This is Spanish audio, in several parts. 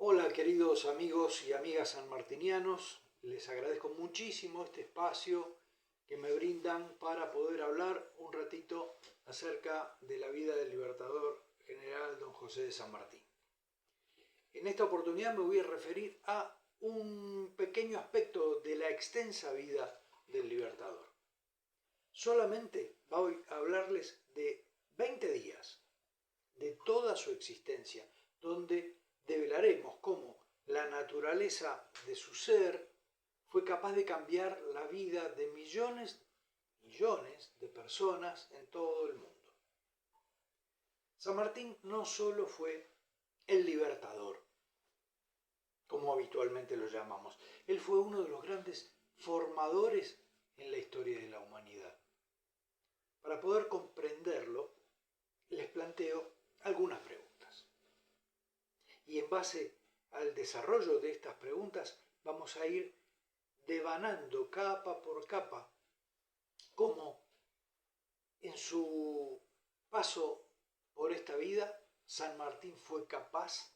Hola queridos amigos y amigas sanmartinianos, les agradezco muchísimo este espacio que me brindan para poder hablar un ratito acerca de la vida del libertador general don José de San Martín. En esta oportunidad me voy a referir a un pequeño aspecto de la extensa vida del libertador. Solamente voy a hablarles de 20 días de toda su existencia, donde develaremos cómo la naturaleza de su ser fue capaz de cambiar la vida de millones de personas en todo el mundo. San Martín no solo fue el libertador, como habitualmente lo llamamos, él fue uno de los grandes formadores en la historia de la humanidad. Para poder comprenderlo, les planteo algunas preguntas. Y en base al desarrollo de estas preguntas vamos a ir devanando capa por capa cómo en su paso por esta vida San Martín fue capaz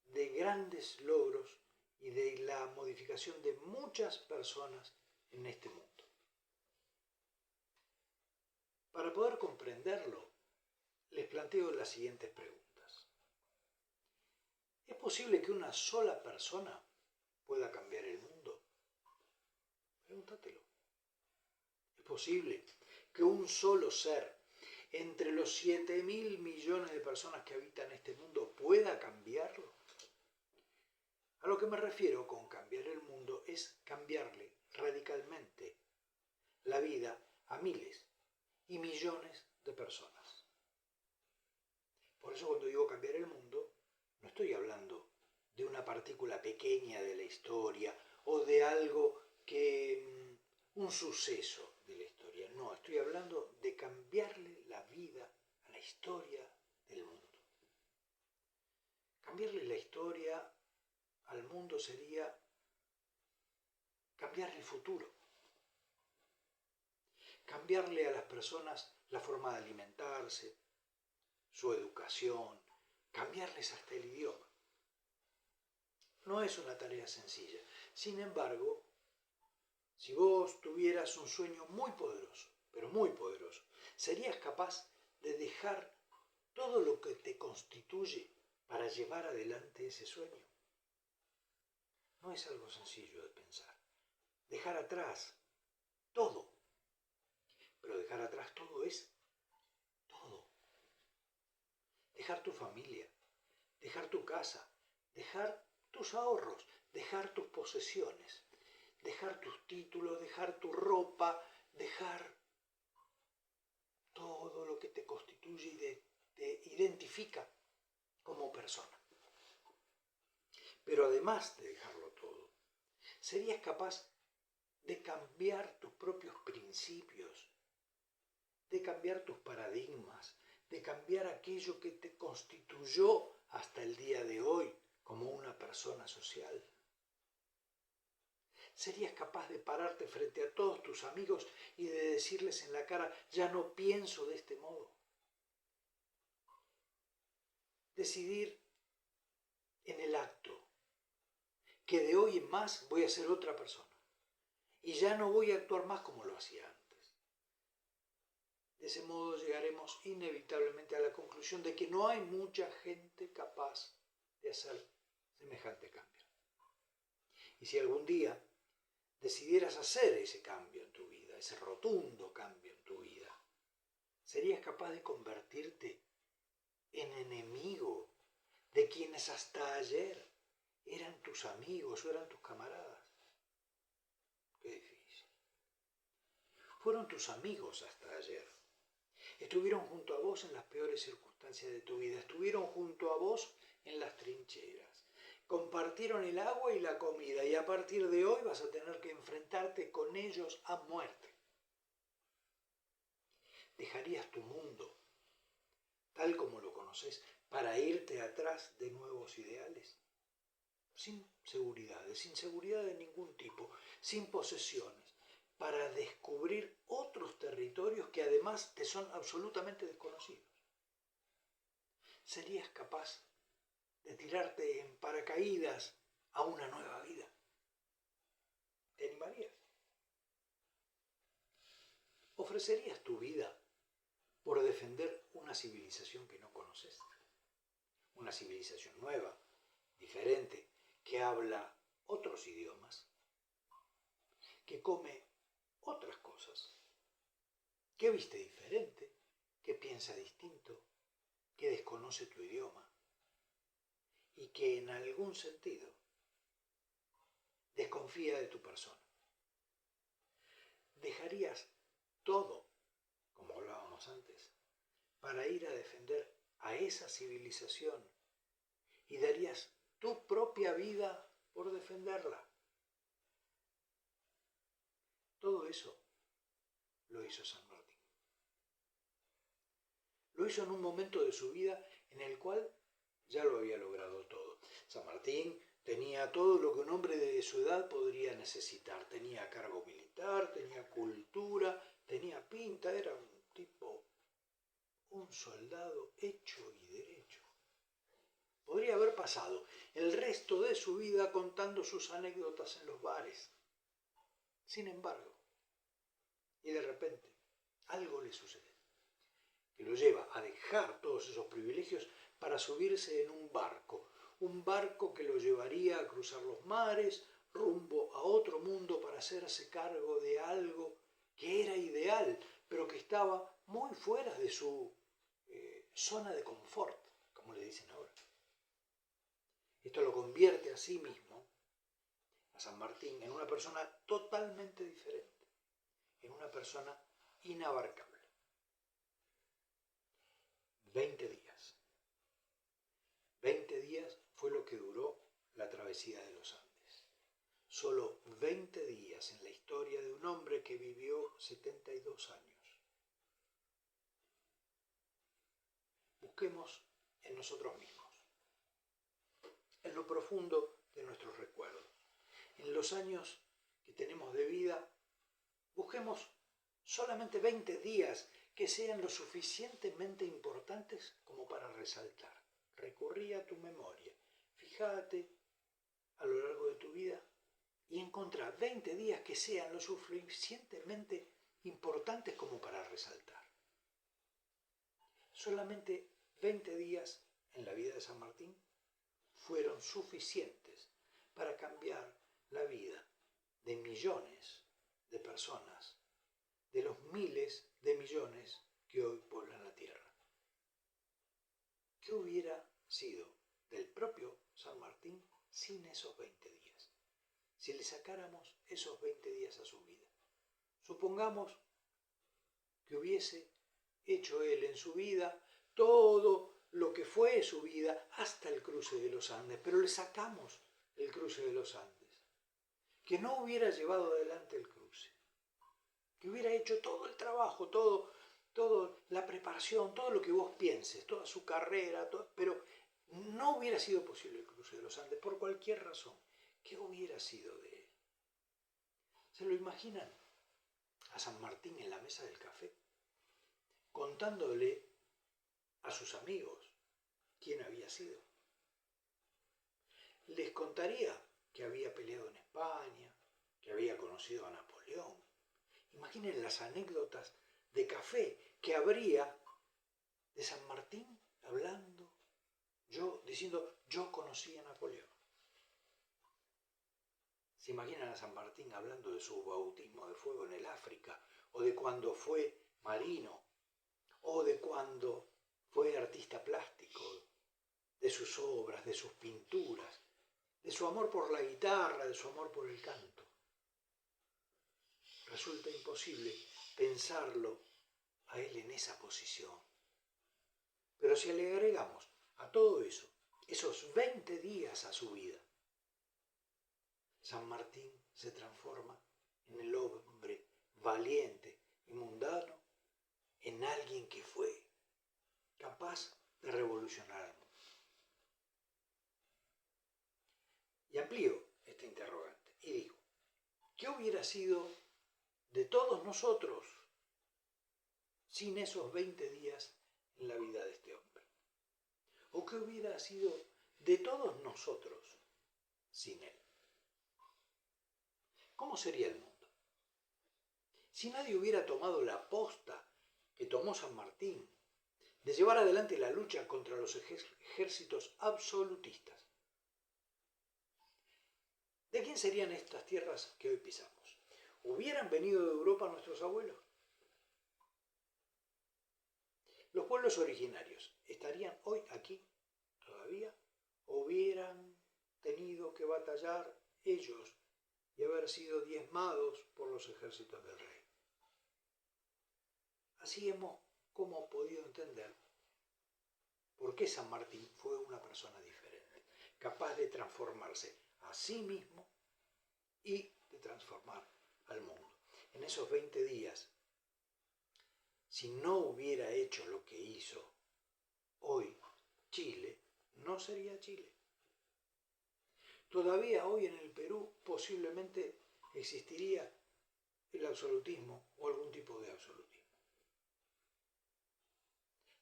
de grandes logros y de la modificación de muchas personas en este mundo. Para poder comprenderlo, les planteo las siguientes preguntas. ¿Es posible que una sola persona pueda cambiar el mundo? Pregúntatelo. ¿Es posible que un solo ser entre los 7.000 millones de personas que habitan este mundo pueda cambiarlo? A lo que me refiero con cambiar el mundo es cambiarle radicalmente la vida a miles y millones de personas. Por eso cuando digo cambiar el mundo, no estoy hablando de una partícula pequeña de la historia o de algo que un suceso de la historia. No, estoy hablando de cambiarle la vida a la historia del mundo. Cambiarle la historia al mundo sería cambiar el futuro. Cambiarle a las personas la forma de alimentarse, su educación, cambiarles hasta el idioma. No es una tarea sencilla. Sin embargo, si vos tuvieras un sueño muy poderoso, pero muy poderoso, ¿serías capaz de dejar todo lo que te constituye para llevar adelante ese sueño? No es algo sencillo de pensar. Dejar atrás todo. Pero dejar atrás todo es todo. Dejar tu familia, dejar tu casa, dejar tus ahorros, dejar tus posesiones, dejar tus títulos, dejar tu ropa, dejar todo lo que te constituye y te identifica como persona. Pero además de dejarlo todo, ¿serías capaz de cambiar tus propios principios, de cambiar tus paradigmas, de cambiar aquello que te constituyó hasta el día de hoy como una persona social? ¿Serías capaz de pararte frente a todos tus amigos y de decirles en la cara, ya no pienso de este modo? Decidir en el acto que de hoy en más voy a ser otra persona y ya no voy a actuar más como lo hacía antes. De ese modo llegaremos inevitablemente a la conclusión de que no hay mucha gente capaz de hacer semejante cambio. Y si algún día decidieras hacer ese cambio en tu vida, ese rotundo cambio en tu vida, ¿serías capaz de convertirte en enemigo de quienes hasta ayer eran tus amigos o eran tus camaradas? Qué difícil. Fueron tus amigos hasta ayer. Estuvieron junto a vos en las peores circunstancias de tu vida. Estuvieron junto a vos en las trincheras. Compartieron el agua y la comida y a partir de hoy vas a tener que enfrentarte con ellos a muerte. ¿Dejarías tu mundo tal como lo conoces para irte atrás de nuevos ideales? Sin seguridad de ningún tipo, sin posesiones, para descubrir otros territorios que además te son absolutamente desconocidos. ¿Serías capaz de tirarte en paracaídas paracaídas a una nueva vida? ¿Te animarías? ¿Ofrecerías tu vida por defender una civilización que no conoces? Una civilización nueva, diferente, que habla otros idiomas, que come otras cosas, que viste diferente, que piensa distinto, que desconoce tu idioma y que en algún sentido desconfía de tu persona. ¿Dejarías todo, como hablábamos antes, para ir a defender a esa civilización y darías tu propia vida por defenderla? Todo eso lo hizo San Martín. Lo hizo en un momento de su vida en el cual ya lo había logrado todo. San Martín tenía todo lo que un hombre de su edad podría necesitar. Tenía cargo militar, tenía cultura, tenía pinta, era un tipo, un soldado hecho y derecho. Podría haber pasado el resto de su vida contando sus anécdotas en los bares. Sin embargo, y de repente, algo le sucede, que lo lleva a dejar todos esos privilegios para subirse en un barco que lo llevaría a cruzar los mares, rumbo a otro mundo para hacerse cargo de algo que era ideal, pero que estaba muy fuera de su zona de confort, como le dicen ahora. Esto lo convierte a sí mismo, a San Martín, en una persona totalmente diferente, en una persona inabarcable. 20 días. 20 días fue lo que duró la travesía de los Andes. Solo 20 días en la historia de un hombre que vivió 72 años. Busquemos en nosotros mismos, en lo profundo de nuestros recuerdos, en los años que tenemos de vida. Busquemos solamente 20 días que sean lo suficientemente importantes como para resaltar. Recurrí a tu memoria, fíjate a lo largo de tu vida y encontrá 20 días que sean lo suficientemente importantes como para resaltar. Solamente 20 días en la vida de San Martín fueron suficientes para cambiar la vida de millones de personas, de los miles de millones que hoy poblan la Tierra. ¿Qué hubiera sido del propio San Martín sin esos 20 días? Si le sacáramos esos 20 días a su vida. Supongamos que hubiese hecho él en su vida todo lo que fue su vida hasta el cruce de los Andes, pero le sacamos el cruce de los Andes. Que no hubiera llevado adelante el cruce. Que hubiera hecho todo el trabajo, toda la preparación, todo lo que vos pienses, toda su carrera, pero no hubiera sido posible el cruce de los Andes por cualquier razón. ¿Qué hubiera sido de él? ¿Se lo imaginan a San Martín en la mesa del café, contándole a sus amigos quién había sido? Les contaría que había peleado en España, que había conocido a Napoleón. Imaginen las anécdotas de café que habría de San Martín hablando, diciendo, yo conocí a Napoleón. ¿Se imaginan a San Martín hablando de su bautismo de fuego en el África, o de cuando fue marino, o de cuando fue artista plástico, de sus obras, de sus pinturas, de su amor por la guitarra, de su amor por el canto? Resulta imposible pensarlo a él en esa posición. Pero si le agregamos a todo eso, esos 20 días a su vida, San Martín se transforma en el hombre valiente y mundano, en alguien que fue capaz de revolucionar el mundo. Y amplío este interrogante y digo, ¿qué hubiera sido de todos nosotros sin esos 20 días en la vida de este hombre? ¿O qué hubiera sido de todos nosotros sin él. ¿Cómo sería el mundo? Si nadie hubiera tomado la posta que tomó San Martín de llevar adelante la lucha contra los ejércitos absolutistas. ¿De quién serían estas tierras que hoy pisamos? ¿Hubieran venido de Europa nuestros abuelos? ¿Los pueblos originarios estarían hoy aquí todavía? ¿O hubieran tenido que batallar ellos y haber sido diezmados por los ejércitos del rey? Así hemos como podido entender por qué San Martín fue una persona diferente, capaz de transformarse a sí mismo y de transformar al mundo. En esos 20 días, si no hubiera hecho lo que hizo hoy, Chile no sería Chile. Todavía hoy en el Perú posiblemente existiría el absolutismo o algún tipo de absolutismo.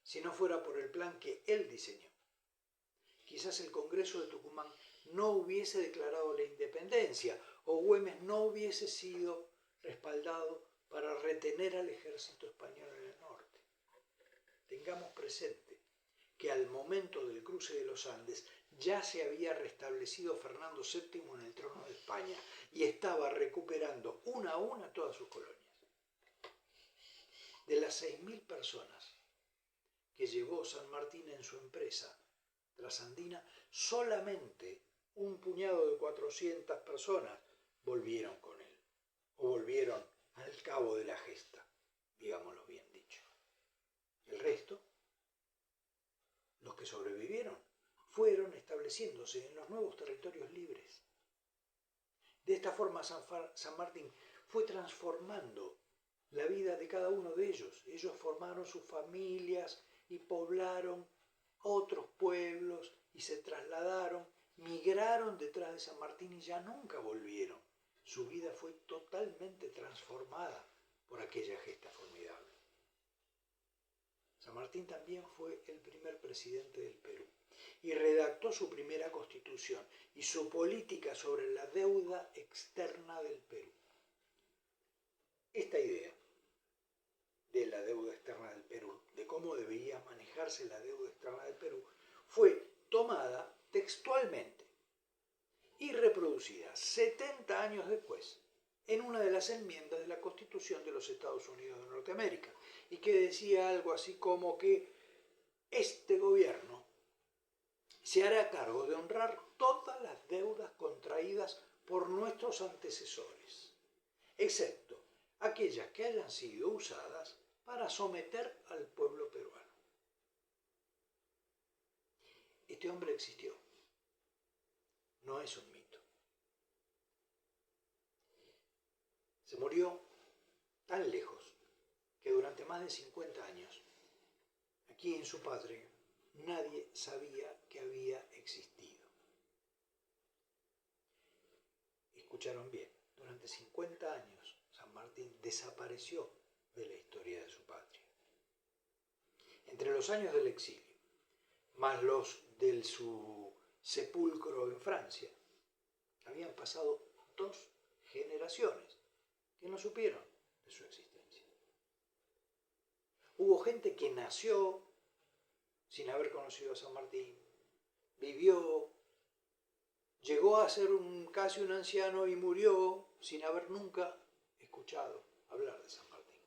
Si no fuera por el plan que él diseñó, quizás el Congreso de Tucumán no hubiese declarado la independencia o Güemes no hubiese sido respaldado para retener al ejército español en el norte. Tengamos presente que al momento del cruce de los Andes ya se había restablecido Fernando VII en el trono de España y estaba recuperando una a una todas sus colonias. De las 6.000 personas que llevó San Martín en su empresa trasandina, solamente un puñado de 400 personas volvieron con él, o volvieron al cabo de la gesta, digámoslo bien dicho. El resto, los que sobrevivieron, fueron estableciéndose en los nuevos territorios libres. De esta forma San Martín fue transformando la vida de cada uno de ellos. Ellos formaron sus familias y poblaron otros pueblos y se trasladaron, migraron detrás de San Martín y ya nunca volvieron. Su vida fue totalmente transformada por aquella gesta formidable. San Martín también fue el primer presidente del Perú y redactó su primera constitución y su política sobre la deuda externa del Perú. Esta idea de la deuda externa del Perú, de cómo debería manejarse la deuda externa del Perú, fue tomada textualmente y reproducida 70 años después en una de las enmiendas de la Constitución de los Estados Unidos de Norteamérica, y que decía algo así como que este gobierno se hará cargo de honrar todas las deudas contraídas por nuestros antecesores, excepto aquellas que hayan sido usadas para someter al pueblo peruano. Este hombre existió, no es un mito. Se murió tan lejos que durante más de 50 años, aquí en su patria, nadie sabía que había existido. Escucharon bien, durante 50 años San Martín desapareció de la historia de su patria. Entre los años del exilio, más los de su sepulcro en Francia, habían pasado 2 generaciones que no supieron de su existencia. Hubo gente que nació sin haber conocido a San Martín, vivió, llegó a ser casi un anciano y murió sin haber nunca escuchado hablar de San Martín.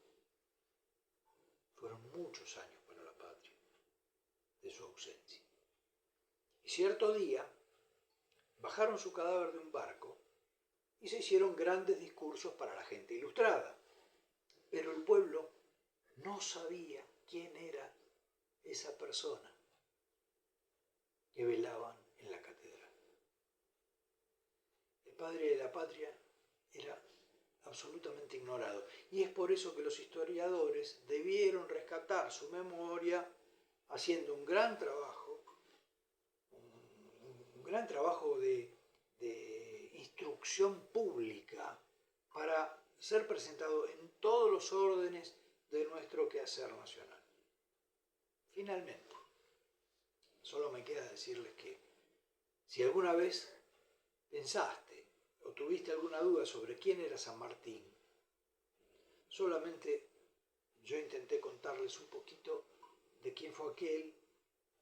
Fueron muchos años para la patria de su ausencia. Y cierto día bajaron su cadáver de un barco y se hicieron grandes discursos para la gente ilustrada. Pero el pueblo no sabía quién era esa persona que velaban en la catedral. El padre de la patria era absolutamente ignorado, y es por eso que los historiadores debieron rescatar su memoria haciendo un gran trabajo de instrucción pública para ser presentado en todos los órdenes de nuestro quehacer nacional. Finalmente, solo me queda decirles que Si alguna vez pensaste o tuviste alguna duda sobre quién era San Martín, solamente yo intenté contarles un poquito de quién fue aquel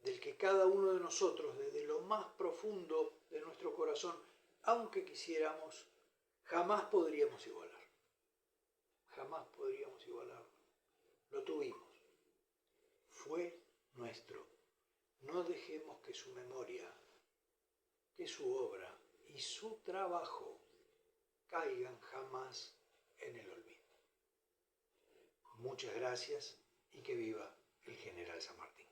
del que cada uno de nosotros, desde lo más profundo de nuestro corazón, aunque quisiéramos, jamás podríamos igualar. Jamás podríamos igualarlo. Lo tuvimos. Fue nuestro. No dejemos que su memoria, que su obra y su trabajo caigan jamás en el olvido. Muchas gracias y que viva el general San Martín.